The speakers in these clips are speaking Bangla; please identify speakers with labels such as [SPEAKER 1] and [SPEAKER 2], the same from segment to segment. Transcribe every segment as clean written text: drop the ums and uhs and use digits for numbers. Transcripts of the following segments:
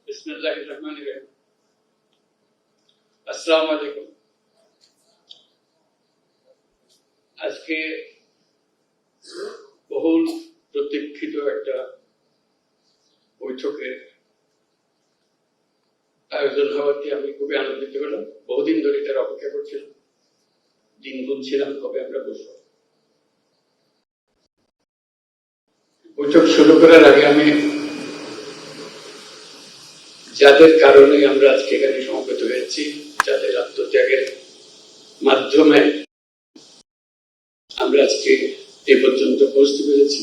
[SPEAKER 1] বিসমিল্লাহির রহমানির রহিম। আসসালামু আলাইকুম। আজকে বহুল প্রতীক্ষিত একটা বৈঠকের আয়োজন হওয়াতে আমি খুবই আনন্দিত হলাম। বহুদিন ধরে এটার অপেক্ষা করছিলাম, দিন গুনছিলাম কবে আমরা বসবো। বৈঠক শুরু করার আগে আমি যাদের কারণে আমরা আজকে এখানে সমবেত হয়েছি, যাদের আত্মত্যাগের মাধ্যমে আমরা আজকে এ পর্যন্ত পৌঁছতে পেরেছি,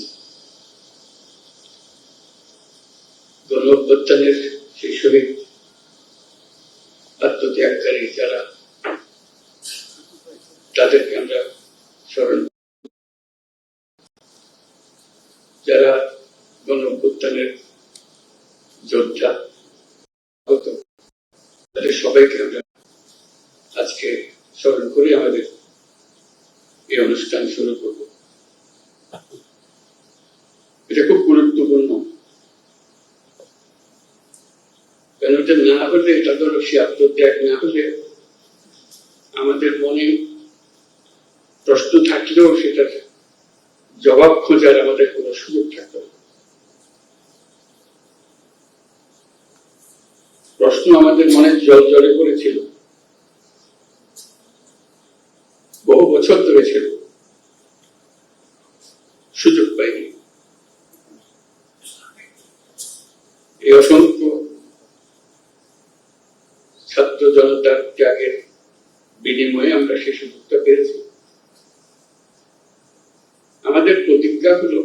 [SPEAKER 1] গণ অভ্যুত্থানের সেই শহীদ আত্মত্যাগকারী যারা, তাদেরকে আমরা স্মরণ, যারা গণ অভ্যুত্থানের যোদ্ধা তাদের সবাইকে আমরা আজকে স্মরণ করে আমাদের এই অনুষ্ঠান শুরু করব। এটা খুব গুরুত্বপূর্ণ, কারণ এটা না হলে, এটা ধরো সে আত্মত্যাগ না হলে আমাদের মনে প্রশ্ন থাকলেও সেটার জবাব খোঁজার আমাদের কোনো সুযোগ থাকবে না। প্রশ্ন আমাদের মনে জল জলে পড়েছিল, বহু বছর ধরে ছিল, সুযোগ পাইনি। এই অসংখ্য ছাত্র জনতার ত্যাগের বিনিময়ে আমরা সে সুযোগটা পেয়েছি। আমাদের প্রতিজ্ঞা হলো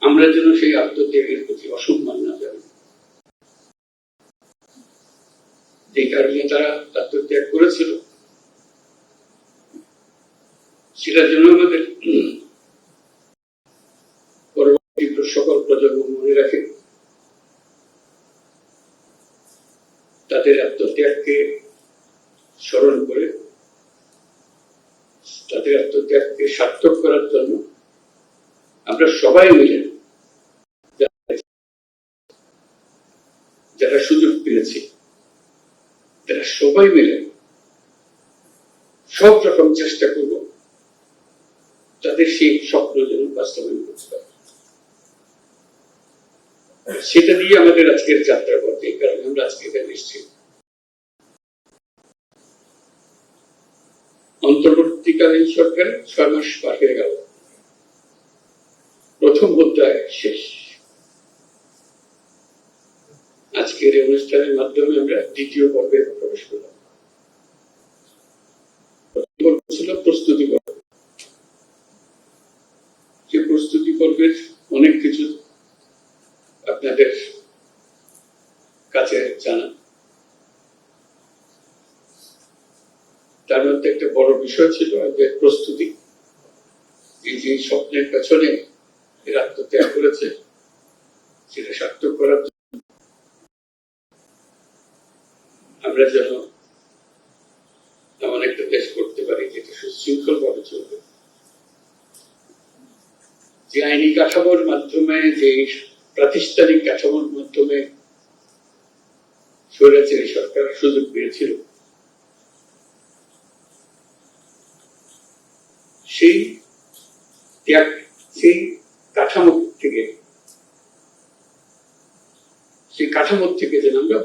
[SPEAKER 1] আমরা যেন সেই আত্মত্যাগের প্রতি অসম্মান না জানি। যে কারণে তারা আত্মত্যাগ করেছিল সেটার জন্য আমাদের পরবর্তী সকল প্রজন্ম মনে রাখে, তাদের আত্মত্যাগকে স্মরণ করে তাদের আত্মত্যাগকে সার্থক করার জন্য আমরা সবাই মিলে, যারা সুযোগ পেয়েছি, তারা সবাই মিলে সব রকম চেষ্টা করব তাদের সেই স্বপ্ন যেন বাস্তবায়ন করতে পারে। সেটা দিয়ে আমাদের আজকের যাত্রা করতে, এই কারণে আমরা আজকে এখানে এসেছি। অন্তর্বর্তীকালীন সরকারের 6 মাস পার হয়ে গেল, প্রথম অধ্যায় শেষ। আজকের এই অনুষ্ঠানের মাধ্যমে আমরা দ্বিতীয় পর্বে প্রবেশ করলাম। প্রথম পর্ব ছিল প্রস্তুতি পর্ব। যে প্রস্তুতি পর্বের অনেক কিছু আপনাদের কাছে জানা, তার মধ্যে একটা বড় বিষয় ছিল যে প্রস্তুতি। এই যে স্বপ্নের পেছনে এর আত্মত্যাগ করেছে, সেটা সার্থক করার জন্য আমরা যেন এমন একটা দেশ করতে পারি যেটা সুশৃঙ্খল ভাবে চলবে, যে আইনি কাঠামোর মাধ্যমে, যে প্রাতিষ্ঠানিক কাঠামোর মাধ্যমে স্বৈরাচারী সরকার সুযোগ পেয়েছিল, সেই ত্যাগ, সেই কাঠামো থেকে যেন আমরা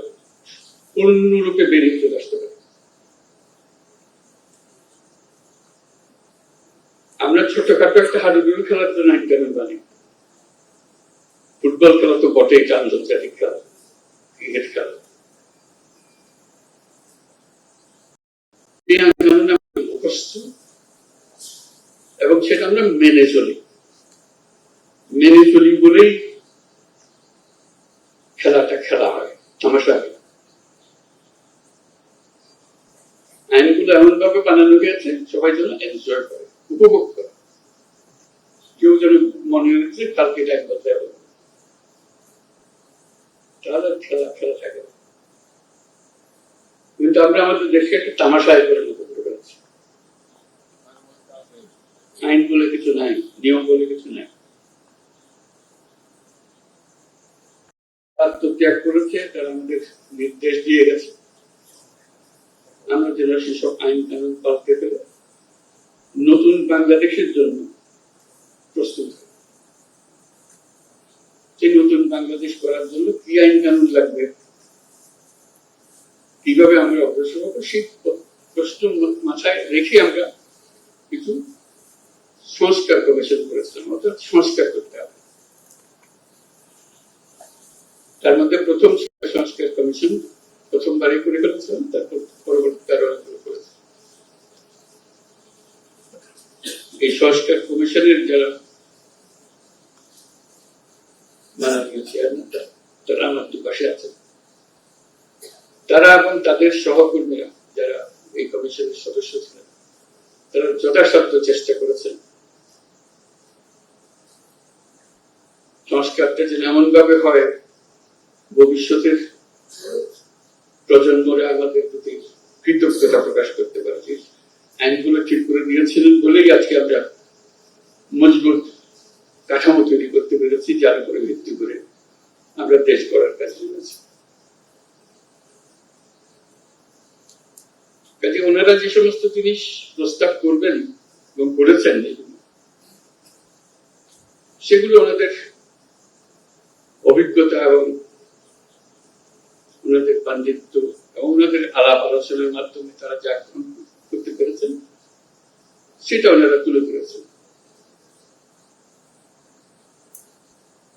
[SPEAKER 1] পূর্ণরূপে বেরিয়ে চলে আসতে পারি। আমরা ছোটখাটো একটা হাডুডুডু খেলার জন্য ইন্টারনেট বানি, ফুটবল খেলা তো বটে, এটা আন্তর্জাতিক খেলা, ক্রিকেট খেলা, এই আন্দোলনে আমরা মুখস্থ এবং সেটা আমরা মেনে চলি বলেই খেলাটা খেলা হয়, তামাশা হয়। আইনগুলো এমন ভাবে বানানো হয়েছে সবাই যেন এনজয় করে, উপভোগ করে। কেউ যেন মনে হচ্ছে কালকে এটা একবার যাবে, তাহলে খেলা থাকে না। কিন্তু আমরা আমাদের দেশকে একটা তামাশায় পরিণত করে ফেলেছি। আইন বলে কিছু নাই, নিয়ম বলে কিছু নাই। আত্মত্যাগ করেছে, তারা আমাদের নির্দেশ দিয়ে গেছে আমরা যেন সেসব আইন কানুন পাল্টে ফেলে নতুন বাংলাদেশের জন্য প্রস্তুত হই। সেই নতুন বাংলাদেশ করার জন্য কি আইন কানুন লাগবে, কিভাবে আমরা অগ্রসর হবো, সেই প্রশ্ন মাথায় রেখে আমরা কিছু সংস্কার কমিশন করেছিলাম, অর্থাৎ সংস্কার করতে হবে। তার মধ্যে প্রথম সংস্কার কমিশন প্রথমবারই করে ফেলেছিলাম, তারপর পরবর্তী আরো করেছে। এই সংস্কার কমিশনের যারা মাননীয় চেয়ারম্যান, তারা আমার দুপাশে আছেন, তারা এবং তাদের সহকর্মীরা যারা এই কমিশনের সদস্য ছিলেন, তারা যথাসাধ্য চেষ্টা করেছেন সংস্কারটা যেন এমন ভাবে হয় ভবিষ্যতের প্রজন্মরা আমাদের প্রতি কৃতজ্ঞতা প্রকাশ করতে পারে। আইনগুলো ঠিক করে দিয়েছিলেন বলেই আজকে আমরা মজবুত কাঠামো তৈরি করতে পেরেছি, যার উপরে ভিত্তি করে আমরা দেশ গড়ার কাজে নেমেছি। কাজে ওনারা যে সমস্ত জিনিস প্রস্তাব করবেন এবং করেছেন সেগুলো ওনাদের অভিজ্ঞতা এবং ওনাদের পাণ্ডিত্য এবং ওনাদের আলাপ আলোচনার মাধ্যমে তারা যা করতে পেরেছেন সেটা ওনারা তুলে ধরেছেন।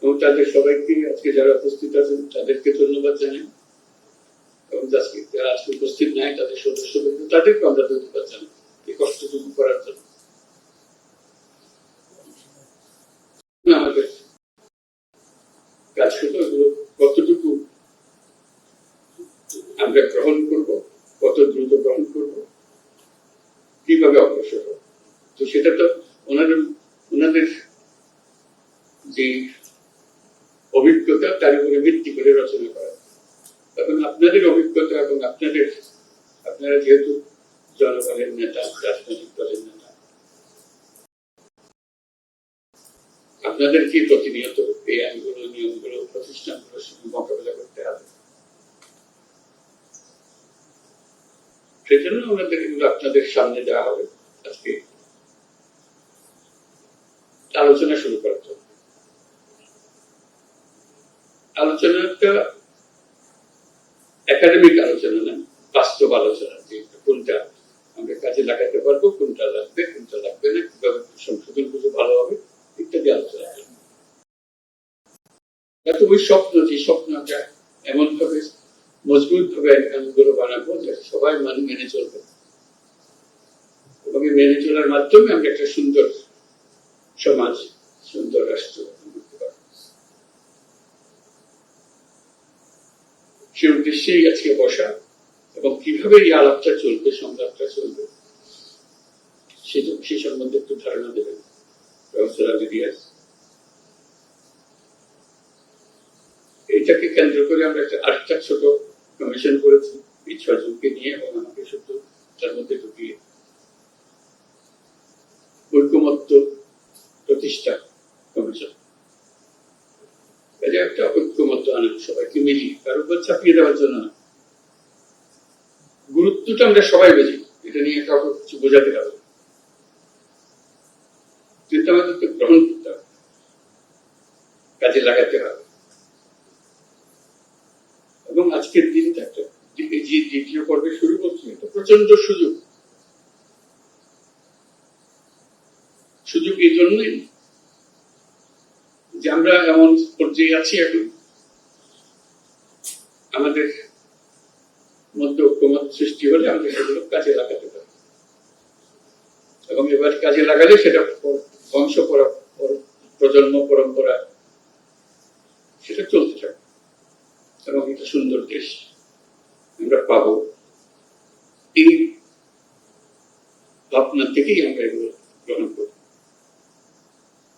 [SPEAKER 1] এবং তাদের সবাইকে আজকে যারা উপস্থিত আছেন তাদেরকে ধন্যবাদ জানাই, এবং যারা আজকে উপস্থিত নাই তাদের সদস্যবৃন্দ তাদেরকে আমরা ধন্যবাদ জানাই এই কষ্টটুকু করার জন্য। আমাদের কাজ হলো এগুলো কতটুকু আমরা গ্রহণ করব, কত দ্রুত গ্রহণ করব, কিভাবে অগ্রসর হব। তো সেটা তো ওনাদের যে অভিজ্ঞতা তার উপরে ভিত্তি করে রচনা করা। এখন আপনাদের অভিজ্ঞতা এবং আপনারা যেহেতু জনগণের নেতা, রাজনৈতিক দলের নেতা, আপনাদেরকে প্রতিনিয়ত এই আইনগুলো, নিয়মগুলো, প্রতিষ্ঠানগুলোর সঙ্গে মোকাবেলা করতে হবে। সেজন্য ওনাদের এগুলো আপনাদের সামনে দেওয়া হবে আজকে আলোচনা শুরু করার জন্য। আলোচনাটা একাডেমিক আলোচনা না, বাস্তব আলোচনা, যে কোনটা আমরা কাজে লাগাতে পারবো, কোনটা লাগবে, কোনটা লাগবে না, কিভাবে সংশোধন করলে ভালো হবে ইত্যাদি আলোচনা। ওই স্বপ্ন, যে স্বপ্ন আমরা এমন ভাবে মজবুত ভাবে আইনগুলো বানাবো যাতে সবাই মেনে চলবে, এবং মেনে চলার মাধ্যমে আমরা একটা সুন্দর সমাজ, সুন্দর রাষ্ট্র করতে পারবো। সে উদ্দেশ্যেই আজকে বসা, এবং কিভাবে এই আলাপটা চলবে, সংলাপটা চলবে সে সম্বন্ধে একটু ধারণা দেবেন প্রফেসর আলী রিয়াজ। এটাকে কেন্দ্র করে আমরা আরেকটা ছোট কমিশন করেছি এই 6 জনকে নিয়ে, এবং আমাকে শুধু তার মধ্যে ঢুকিয়ে ঐকমত্য প্রতিষ্ঠা কমিশন। একটা ঐক্যমত্য আনেন, সবাইকে মিলিয়ে, কার উপর চাপিয়ে দেওয়ার জন্য না। গুরুত্বটা আমরা সবাই বুঝি, এটা নিয়ে কাউকে কিছু বোঝাতে হবে, কিন্তু আমাদেরকে গ্রহণ করতে হবে, কাজে লাগাতে হবে। এবং আজকের দিনটা যে দ্বিতীয় পর্বে শুরু করছি, এটা প্রচন্ড সুযোগ এই জন্যই যে আমরা এমন পর্যায়ে আছি এখন, আমাদের মধ্যে ঐক্যমত সৃষ্টি হলে আমরা সেগুলো কাজে লাগাতে পারি, এবং এবার কাজে লাগালে সেটা বংশ প্রজন্ম পরম্পরা সেটা চলতে থাকে, এবং একটা সুন্দর দেশ আমরা পাবো। এই ভাবনা থেকেই আমরা এগুলো গ্রহণ করি।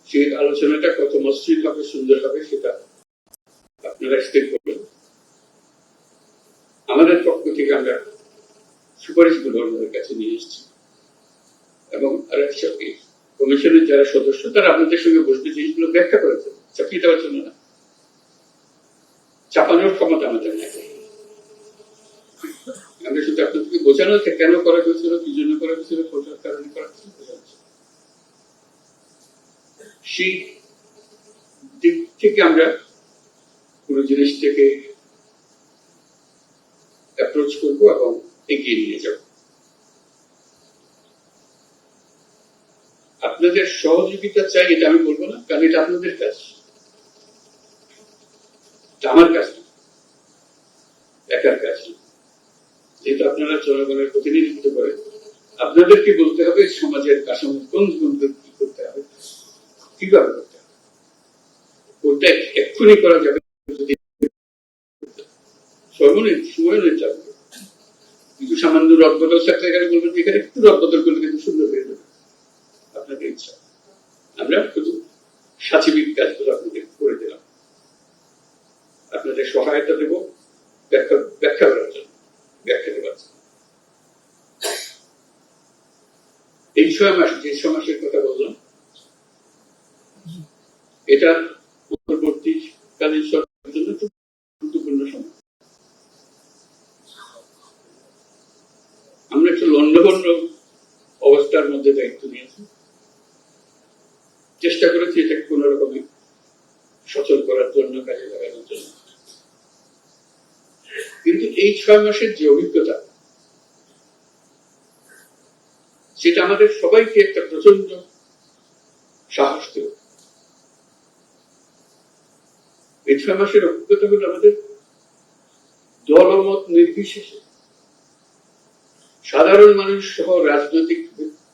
[SPEAKER 1] সেই আলোচনাটা কত মসৃণ হবে, সুন্দর হবে, সেটা আপনারা স্থির করবেন। আমাদের পক্ষ থেকে আমরা সুপারিশগুলো আমাদের কাছে নিয়ে এসেছি, এবং কমিশনের যারা সদস্য তারা আপনাদের সঙ্গে বসবে, জিনিসগুলো ব্যাখ্যা করেছেন, চাপিয়ে দেওয়ার জন্য না। চাপানোর ক্ষমতা আমাদের নেই। আমরা শুধু আপনাদেরকে বোঝানো কেন করা হয়েছিল, কি জন্য করা হয়েছিল, কোথার কারণে করা হয়েছিল বোঝাচ্ছি। সেই দিক থেকে আমরা পুরো জিনিসটাকে অ্যাপ্রোচ করবো এবং এগিয়ে নিয়ে যাব। আপনাদের সহযোগিতা চাই এটা আমি বলবো না, কারণ এটা আপনাদের কাজ, আমার কাজ না, একার কাজ না। যেহেতু আপনারা জনগণের প্রতিনিধিত্ব করেন, আপনাদেরকে বলতে হবে সমাজের কাঠামো কোন গুণকে কি করতে হবে, কিভাবে করতে হবে। ওটা এক্ষুনি করা যাবে যদি সময় লাগবে। কিছু সামান্য রদবদল থাকলে এখানে বলবেন এখানে একটু রদবদল করলে কিন্তু সুন্দর হয়ে যাবে, আপনাদের ইচ্ছা। আমরা শুধু সাচিবিক কাজগুলো আপনাদের করে দিলাম, আপনাদের সহায়তা দেব ব্যাখ্যা করার জন্য, ব্যাখ্যা দেওয়ার জন্য। এই 6 মাস, যে 6 মাসের কথা বললাম, এটা পরবর্তীকালীন সরকারের জন্য খুব গুরুত্বপূর্ণ সময়। আমরা একটু লন্ডভন্ড অবস্থার মধ্যে দায়িত্ব নিয়েছি, চেষ্টা করেছি এটাকে কোন রকমে সচল করার জন্য, কাজে লাগানোর জন্য। কিন্তু এই 6 মাসের যে অভিজ্ঞতা, সেটা আমাদের সবাইকে একটা প্রচন্ড সাহস দেব। এই 6 মাসের অভিজ্ঞতা হলো আমাদের দলমত নির্বিশেষে সাধারণ মানুষ সহ, রাজনৈতিক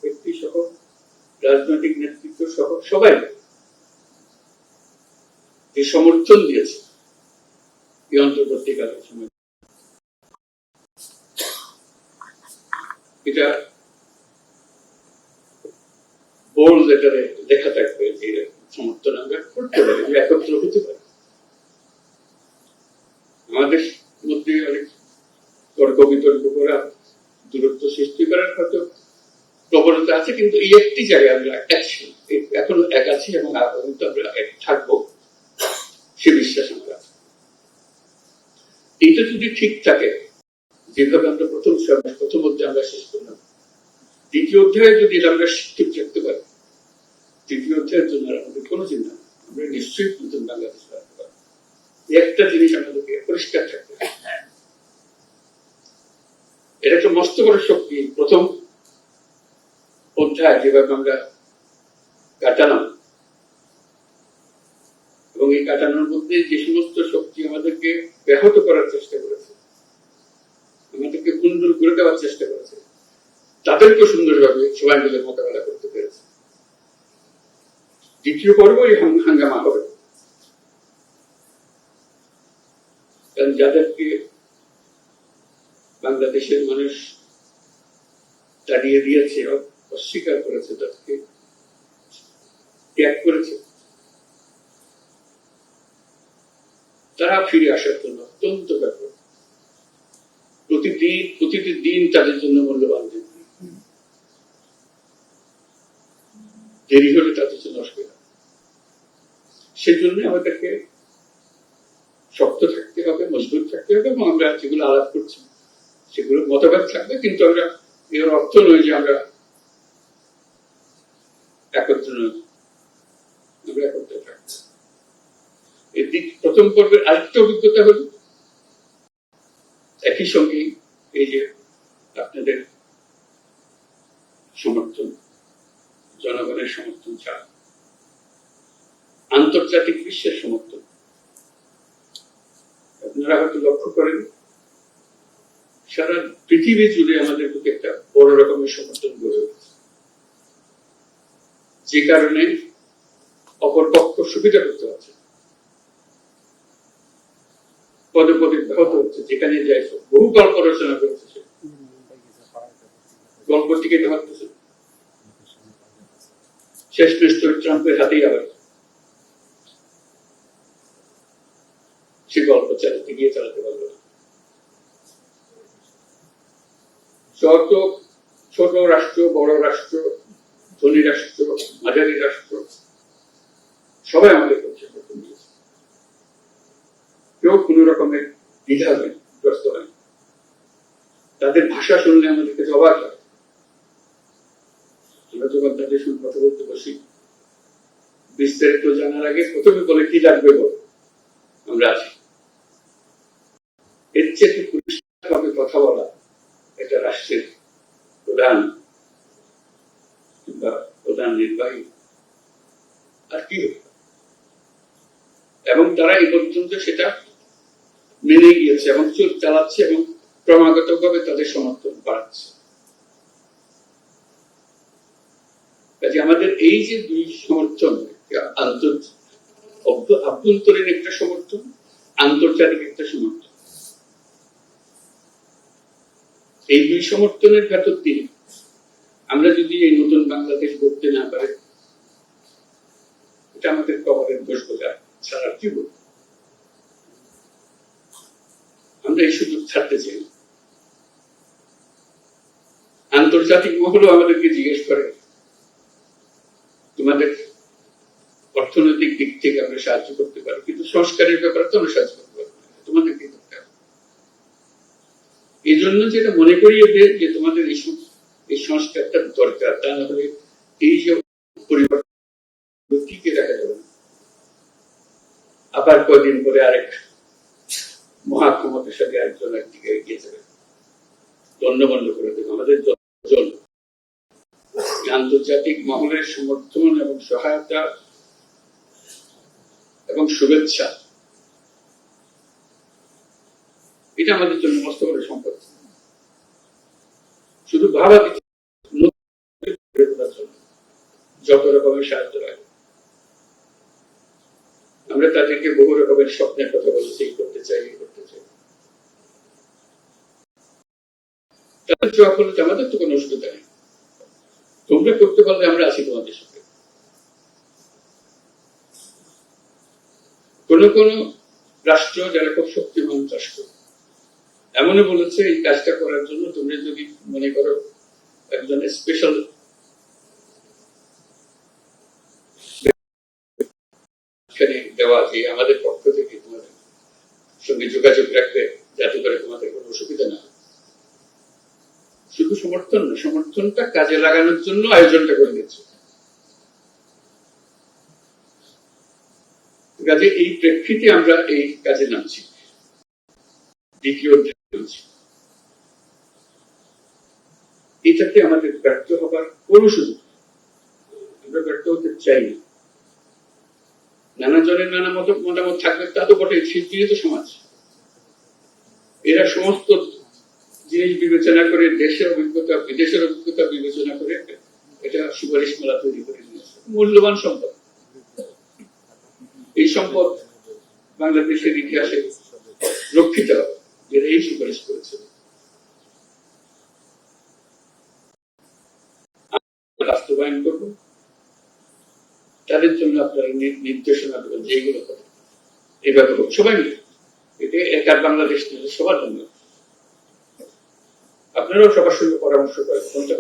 [SPEAKER 1] ব্যক্তি সহ, রাজনৈতিক নেতৃত্ব সহ সবাই যে সমর্থন দিয়েছে এই অন্তর্বর্তীকালীন সময়, এটা বোল্ড লেটারে লেখা থাকবে যে সমর্থন আমরা করতে পারি, একত্র হতে পারি। আমাদের মধ্যে অনেক তর্ক বিতর্ক করা, দূরত্ব সৃষ্টি করার হয়তো প্রবণতা আছে, কিন্তু এই একটি জায়গায় আমরা এখন এক আছি এবং আগামীতে আমরা এক থাকবো, সে বিশ্বাস আমার আছে। এইটা যদি ঠিক থাকে, যেভাবে আমরা প্রথম অধ্যায় আমরা শেষ করলাম, দ্বিতীয় অধ্যায়ে যদি আমরা ঠিক রাখতে পারি, তৃতীয় অধ্যায়ের জন্য আমাদের কোনো চিন্তা নেই, আমরা নিশ্চয়ই নতুন বাংলাদেশ রাখতে পারবো। একটা জিনিস আমাদেরকে পরিষ্কার থাকতে হবে, এটা একটা মস্ত বড় শক্তি। প্রথম অধ্যায় যেভাবে আমরা কাটালাম, এবং এই কাটানোর মধ্যে যে সমস্ত শক্তি আমাদেরকে ব্যাহত করার চেষ্টা করেছে, আমাদেরকে কুণ্ডল করে দেওয়ার চেষ্টা করেছে, তাদেরকে সুন্দরভাবে সবাই মিলে মোকাবেলা করতে পেরেছে। দ্বিতীয় পর্ব এই হাঙ্গামা হবে, কারণ যাদেরকে বাংলাদেশের মানুষ তাড়িয়ে দিয়েছে, অস্বীকার করেছে, তাদেরকে ত্যাগ করেছে, তারা ফিরে আসার জন্য অত্যন্ত ব্যাপক। প্রতিদিন তাদের জন্য মূল্যবান দিন, দেরি হলে তাদের জন্য অসুবিধা। সেজন্য আমাদেরকে শক্ত থাকতে হবে, মজবুত থাকতে হবে, এবং আমরা যেগুলো আলাপ করছি সেগুলো মতভেদ থাকবে, কিন্তু আমরা এর অর্থ নয় যে আমরা একত্র নই, আমরা একত্রে থাকবো। এদিক প্রথম পর্বের আরেকটা অভিজ্ঞতা হল একই সঙ্গে এই যে আপনাদের সমর্থন, জনগণের সমর্থন ছাড়া আন্তর্জাতিক বিশ্বের সমর্থন। আপনারা হয়তো লক্ষ্য করেন সারা পৃথিবী জুড়ে আমাদের প্রতি একটা বড় রকমের সমর্থন গড়ে উঠেছে, যে কারণে অপর পক্ষ সুবিধা করতে হচ্ছে, পদে পদে ব্যাহত হচ্ছে। যেখানে যাই বহু গল্প রচনা করেছে, গল্প টিকে পারতেছে, শেষ মিস্টার ট্রাম্পের হাতেই আবার সে গল্প চালাতে পারল না। যত ছোট রাষ্ট্র, বড় রাষ্ট্র, ধনী রাষ্ট্র, মাঝারি রাষ্ট্র, সবাই আমাদের পক্ষে সমর্থন দিয়েছে। কেউ কোন রকম দ্বিধাগ্রস্ত হয়। তাদের ভাষা শুনলে আমাদের কাছে অবাক হয়। আমরা যখন তাদের সঙ্গে কথা বলতে বসি, বিস্তারিত জানার আগে প্রথমে বলে কি লাগবে বল, আমরা আছি। এর চেয়ে পরিষ্কারভাবে কথা বলা এটা রাষ্ট্রের প্রধান বা প্রধান নির্বাহী আর কি হবে। এবং তারা এই পর্যন্ত সেটা মেনে গিয়েছে এবং চোখ চালাচ্ছে এবং ক্রমাগত ভাবে তাদের সমর্থন বাড়াচ্ছে। কাজে আমাদের এই যে দুই সমর্থন, আভ্যন্তরীণ একটা সমর্থন, আন্তর্জাতিক একটা সমর্থন, এই দুই সমর্থনের ভেতর দিয়ে আমরা যদি এই নতুন বাংলাদেশ গড়তে না পারি, এটা আমাদের কবরের দোষ বোঝা ছাড়া কি বলবো। আমরা এই সুযোগ ছাড়তে চাই। আন্তর্জাতিক মহলও আমাদেরকে জিজ্ঞেস করে, তোমাদের অর্থনৈতিক দিক থেকে আমরা সাহায্য করতে পারি, কিন্তু সংস্কারের ব্যাপারে তো আমরা সাহায্য করতে পারবো না, তোমাদের কি করতে হবে। এই জন্য যেটা মনে করিয়ে দেয় যে তোমাদের এই সংস্কারটা দরকার, তা না হলে এই যে পরিবর্তন টিকে রাখা যাবে না। আবার কয়দিন পরে আরেক মহাক্ষমতার সাথে একজন একদিকে এগিয়ে যাবে, দণ্ডবন্ধ করে দেবে। আমাদের যতজন আন্তর্জাতিক মহলের সমর্থন এবং সহায়তা এবং শুভেচ্ছা, এটা আমাদের জন্য মস্ত বড় সম্পদ। শুধু ভাবা যত রকমের সাহায্য লাগে, আমরা তাদেরকে বহু রকমের স্বপ্নের কথা বলেছি, এই করতে চাই, এই করতে চাই। তাদের জবাব হলো যে আমাদের তো কোনো অসুবিধা নেই, তোমরা করতে পারলে আমরা আছি তোমাদের সাথে। কোন কোন রাষ্ট্র যারা খুব শক্তিমান রাষ্ট্র এমনও বলেছে এই কাজটা করার জন্য তোমরা যদি মনে করো একজন স্পেশাল দেওয়া, যে আমাদের পক্ষ থেকে তোমাদের সঙ্গে যোগাযোগ রাখবে যাতে করে তোমাদের কোনো অসুবিধা না হয়। শুধু সমর্থন না, সমর্থনটা কাজে লাগানোর জন্য আয়োজনটা করে দিচ্ছে। কাজে এই প্রেক্ষিতে আমরা এই কাজে নামছি, দ্বিতীয় অধ্যায়ে নামছি। এটাতে আমাদের ব্যর্থ হবার কোন সুযোগ, আমরা ব্যর্থ হতে চাই না। নানা জনের নানা মতামত থাকবে, তা তো বটে, সেটিও তো সমাজ। এরা সমস্ত জিনিস বিবেচনা করে, দেশের অভিজ্ঞতা বিদেশের অভিজ্ঞতা বিবেচনা করে এটা সুপারিশ মেলা তৈরি করে নিয়েছে। মূল্যবান সম্পদ, এই সম্পদ বাংলাদেশের ইতিহাসে রক্ষিত হবে, যেটা এই সুপারিশ করেছে। বাস্তবায়ন করবো, তাদের জন্য আপনারা নির্দেশনা দেবেন যে এইগুলো করে, এইভাবে সবাই মিলে। এটা একার বাংলাদেশ নিয়ে সবার জন্য। আপনারাও সবার সঙ্গে পরামর্শ করেন কোনটা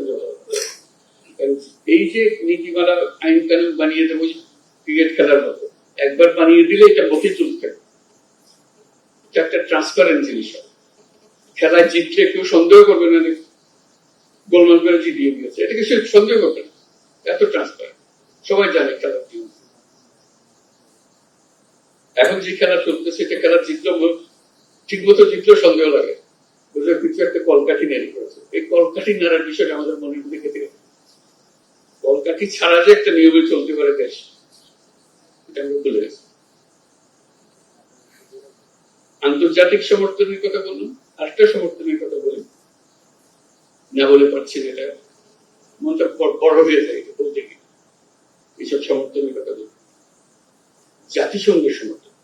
[SPEAKER 1] এই যে নীতিমালা আইন কানুন বানিয়ে দেবো ক্রিকেট খেলার মতো, একবার বানিয়ে দিলে এটা মতি চলতে, এটা একটা ট্রান্সপারেন্ট জিনিস। খেলায় জিতলে কেউ সন্দেহ করবে না গোলমাল করে জিতিয়ে দিয়েছে, এটাকে সে সন্দেহ করবে না, এত ট্রান্সপারেন্ট, সবাই জানে খেলার কি। এখন যে খেলা চলতেছে এটা খেলা জিতলেও ঠিক মতো জিতলেও সন্দেহ লাগে, বুঝলে কিছু একটা কলকাঠি নাড়ি করেছে। এই কলকাঠি নাড়ার বিষয়টা আমাদের মনের মধ্যে কেটে গেছে। কলকাঠি ছাড়া যে একটা নিয়মে চলতে পারে দেশ, এটা আমরা ভুলে গেছি। আন্তর্জাতিক সমর্থনের কথা বললাম, আরেকটা সমর্থনের কথা বলি, না বলে পারছি না, এটা মনটা বড় হয়ে যায় বলতে গিয়ে। এইসব সমর্থনের কথা বলি, জাতিসংঘের সমর্থন।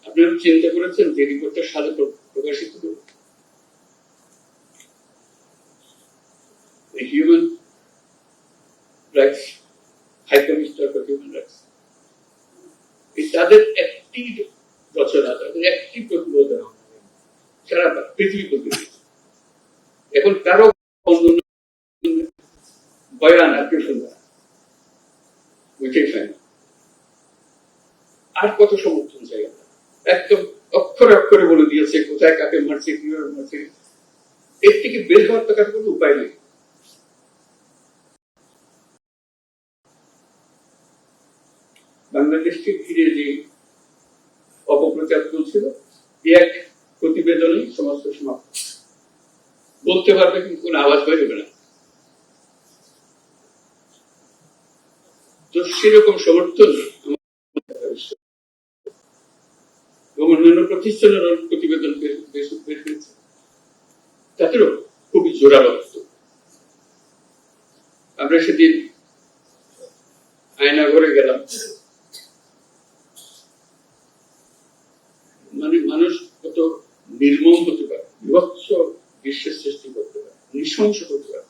[SPEAKER 1] আপনারা চিন্তা করেছেন যে রিপোর্টটা সালে প্রকাশিত করবে, human rights high commissioner for human rights, তাদের একটি রচনা, তাদের একটি প্রতিবেদন সারা পৃথিবী প্রতিনিধি। এখন কারো বয়ান আর কেউ শুনবে না, বুঝতেই পায় না। আর কত সমর্থন চাই, একদম অক্ষরে অক্ষরে বলে দিয়েছে কোথায় কাকে মারছে, কিভাবে মারছে। এর থেকে বের হওয়ার তো কাছে কোনো উপায় নেই। বাংলাদেশকে ঘিরে যে অপপ্রচার চলছিল, এক প্রতিবেদনই সমস্ত সমাপ্ত। বলতে পারবে কিন্তু কোনো আওয়াজ বেরোবে না। তো সেরকম সমর্থন এবং অন্যান্য প্রতিষ্ঠানের প্রতিবেদন বের হয়েছে, তাদেরও খুবই জোরালো। আমরা সেদিন আয়নাঘরে গেলাম, মানে মানুষ কত নির্মম হতে পারে, বিভৎস দৃশ্যের সৃষ্টি করতে পারে, নৃশংস হতে পারে,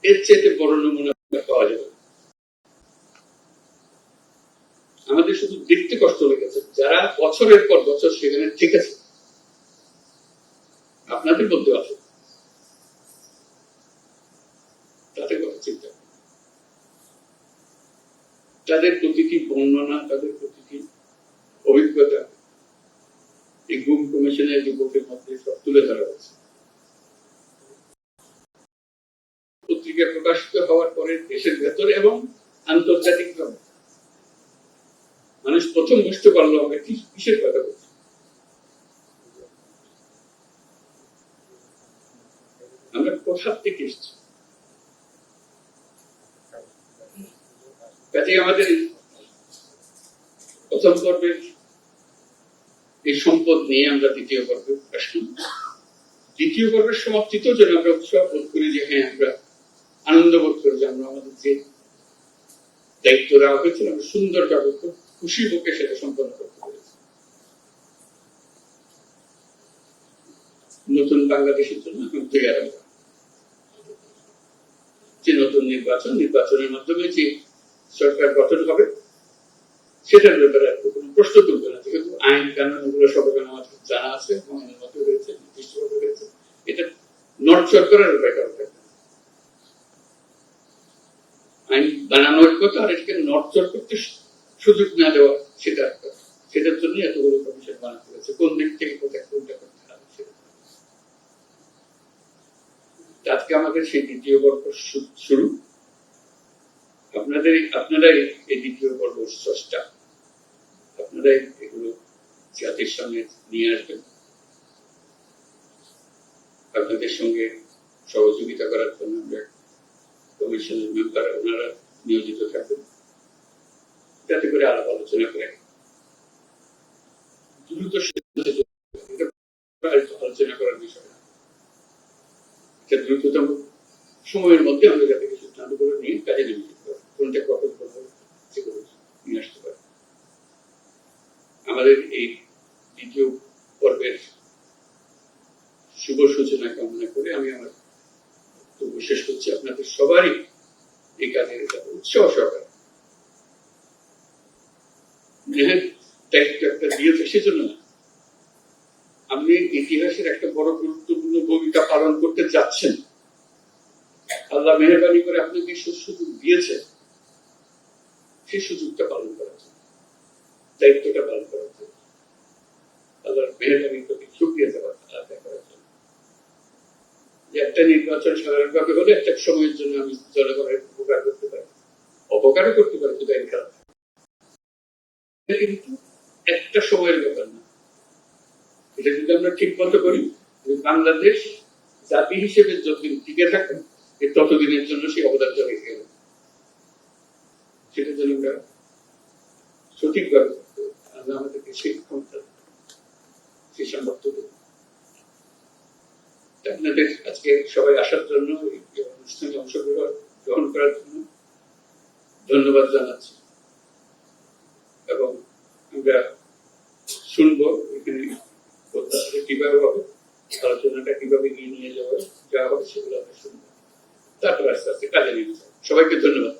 [SPEAKER 1] এর চাইতে বড় নমুনা পাওয়া যাবে। আমাদের শুধু দেখতে কষ্ট লেগেছে, যারা বছরের পর বছর সেখানে ঠিক আছে, আপনাদের মধ্যে আছে, তাদের কথা চিন্তা, তাদের প্রতিটি বর্ণনা, তাদের প্রতিটি অভিজ্ঞতা এই গুম কমিশনের রিপোর্টের মধ্যে সব তুলে ধরা হয়েছে। পত্রিকায় প্রকাশিত হওয়ার পরে দেশের ভেতরে এবং আন্তর্জাতিকভাবে মানুষ প্রথম বুঝতে পারলো আমরা কিসের কথা বলছি। আমরা কোথা থেকে এসেছি। কাজে আমাদের প্রথম পর্বের এই সম্পদ নিয়ে আমরা দ্বিতীয় পর্বে আসলাম। দ্বিতীয় পর্বের সমাপ্তিতেও যেন আমরা উৎসাহ বোধ করি যে হ্যাঁ, আমরা আনন্দ বোধ করি যে আমরা আমাদের যে দায়িত্ব দেওয়া হয়েছিল আমরা সুন্দরভাবে খুব খুশি মুখে সেটা সম্পন্ন করতে পেরেছি। নতুন বাংলাদেশের জন্য এখন তৈরি, যে নতুন নির্বাচনের মাধ্যমে যে সরকার গঠন হবে সেটার ব্যাপারে কোনো প্রশ্ন তুলবে না, যেহেতু আইন কানুন এগুলো সবার আমাদের জানা আছে এবং অনুমতি হয়েছে, নির্দিষ্টভাবে হয়েছে। এটা নর্থ সরকারের ব্যাপার, আইন বানানোর কথা, আর এটাকে নর্থ সরকারকে সুযোগ না দেওয়া সেটার জন্য এতগুলো কমিশন বানাতে হয়েছে। কোন দিক থেকে কোথায় কোনটা করতে হবে আজকে আমাদের সেই দ্বিতীয় পর্ব শুরু। আপনারাই এই দ্বিতীয় পর্ব স্রষ্টা, আপনারাই এগুলো জাতির সামনে নিয়ে আসবেন। আপনাদের সঙ্গে সহযোগিতা করার জন্য আমরা কমিশনের মেম্বার ওনারা নিয়োজিত থাকবেন, যাতে করে আলাপ আলোচনা করে দ্রুত আলোচনা করার বিষয় না, দ্রুততম সময়ের মধ্যে আমরা যাতে কিছু সিদ্ধান্ত করে নিয়ে কাজে নিয়োজিত করি, কোনটা কখন করবো সেগুলো নিয়ে আসতে পারি। আমাদের এই দ্বিতীয় পর্বের শুভ সূচনা কামনা করে আমি আমার শেষ করছি। আপনাদের সবারই এই কাজের উৎসাহ সহকারে দায়িত্ব একটা দিয়েছে সেজন্য না, আপনি ইতিহাসের একটা বড় গুরুত্বপূর্ণ ভূমিকা পালন করতে যাচ্ছেন। আল্লাহ মেহরবানি করে আপনাকে সুযোগ দিয়েছে, সেই সুযোগটা পালন করার জন্য, দায়িত্বটা পালন করার জন্য, আল্লাহর মেহরবানির প্রতি শুকরিয়া আদায় করার জন্য। যে একটা নির্বাচন সাধারণভাবে হলে একটা সময়ের জন্য আমি জনগণের উপকার করতে পারি, অপকারও করতে পারি, কিন্তু কিন্তু একটা সময়ের ব্যাপার না। এটা যদি আমরা ঠিক মতো করি, বাংলাদেশ জাতি হিসেবে যতদিন টিকে থাকে ততদিনের জন্য সেই অবদানটা রেখে গেল, সেটার জন্য আমরা সঠিকভাবে আল্লাহ আমাদেরকে সেই ক্ষমতা, সেই সামর্থ্য দেব। আপনাদের আজকে সবাই আসার জন্য, এই অনুষ্ঠানে অংশগ্রহণ করার জন্য ধন্যবাদ জানাচ্ছি। এবং আমরা শুনবো এখানে কিভাবে হবে, আলোচনাটা কিভাবে এগিয়ে নিয়ে যাওয়া হবে সেগুলো আমরা শুনবো, তারপর আস্তে আস্তে কাজে নিয়ে যাবো। সবাইকে ধন্যবাদ।